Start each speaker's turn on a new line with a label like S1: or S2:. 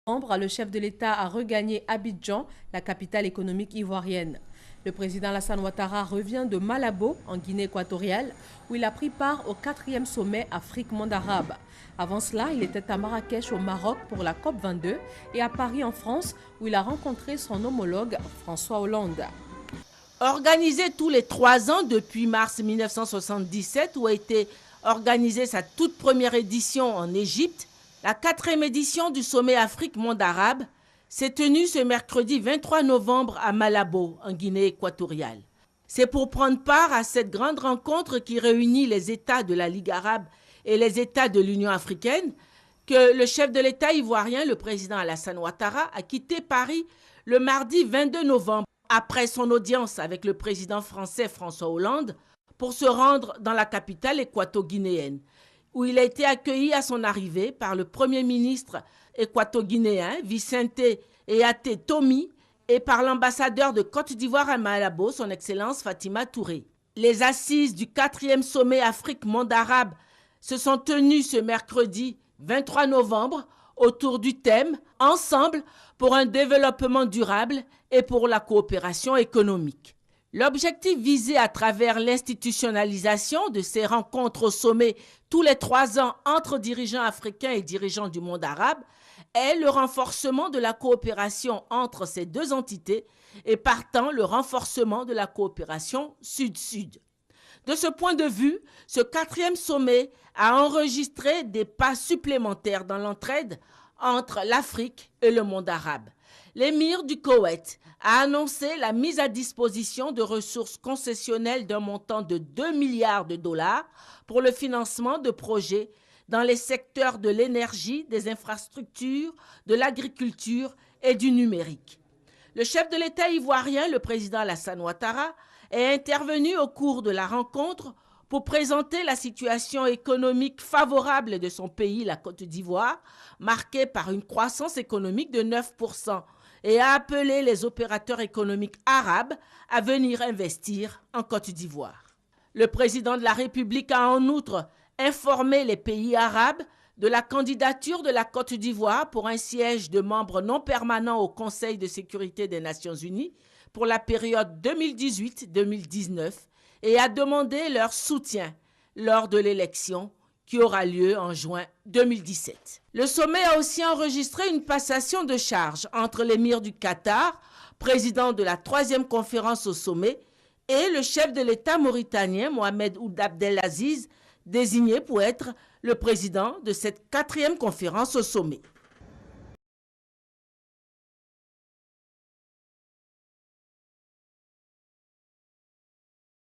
S1: Le chef de l'État a regagné Abidjan, la capitale économique ivoirienne. Le président Alassane Ouattara revient de Malabo, en Guinée équatoriale, où il a pris part au 4e sommet Afrique-Monde arabe. Avant cela, il était à Marrakech au Maroc pour la COP22 et à Paris en France, où il a rencontré son homologue François Hollande.
S2: Organisé tous les 3 ans depuis mars 1977, où a été organisée sa toute première édition en Égypte, la 4e édition du sommet Afrique-Monde arabe s'est tenue ce mercredi 23 novembre à Malabo, en Guinée équatoriale. C'est pour prendre part à cette grande rencontre qui réunit les États de la Ligue arabe et les États de l'Union africaine que le chef de l'État ivoirien, le président Alassane Ouattara, a quitté Paris le mardi 22 novembre après son audience avec le président français François Hollande pour se rendre dans la capitale équato-guinéenne, où il a été accueilli à son arrivée par le Premier ministre équato-guinéen Vicente Eyaté Tomi et par l'ambassadeur de Côte d'Ivoire à Malabo, son Excellence Fatima Touré. Les assises du 4e sommet Afrique-Monde arabe se sont tenues ce mercredi 23 novembre autour du thème « Ensemble pour un développement durable et pour la coopération économique ». L'objectif visé à travers l'institutionnalisation de ces rencontres au sommet tous les 3 ans entre dirigeants africains et dirigeants du monde arabe est le renforcement de la coopération entre ces deux entités et partant le renforcement de la coopération sud-sud. De ce point de vue, ce 4e sommet a enregistré des pas supplémentaires dans l'entraide entre l'Afrique et le monde arabe. L'émir du Koweït a annoncé la mise à disposition de ressources concessionnelles d'un montant de 2 milliards de dollars pour le financement de projets dans les secteurs de l'énergie, des infrastructures, de l'agriculture et du numérique. Le chef de l'État ivoirien, le président Alassane Ouattara, est intervenu au cours de la rencontre pour présenter la situation économique favorable de son pays, la Côte d'Ivoire, marquée par une croissance économique de 9%, et a appelé les opérateurs économiques arabes à venir investir en Côte d'Ivoire. Le président de la République a en outre informé les pays arabes de la candidature de la Côte d'Ivoire pour un siège de membre non permanent au Conseil de sécurité des Nations Unies pour la période 2018-2019 et a demandé leur soutien lors de l'élection qui aura lieu en juin 2017. Le sommet a aussi enregistré une passation de charges entre l'émir du Qatar, président de la 3e conférence au sommet, et le chef de l'État mauritanien, Mohamed Ould Abdelaziz, désigné pour être le président de cette 4e conférence au sommet.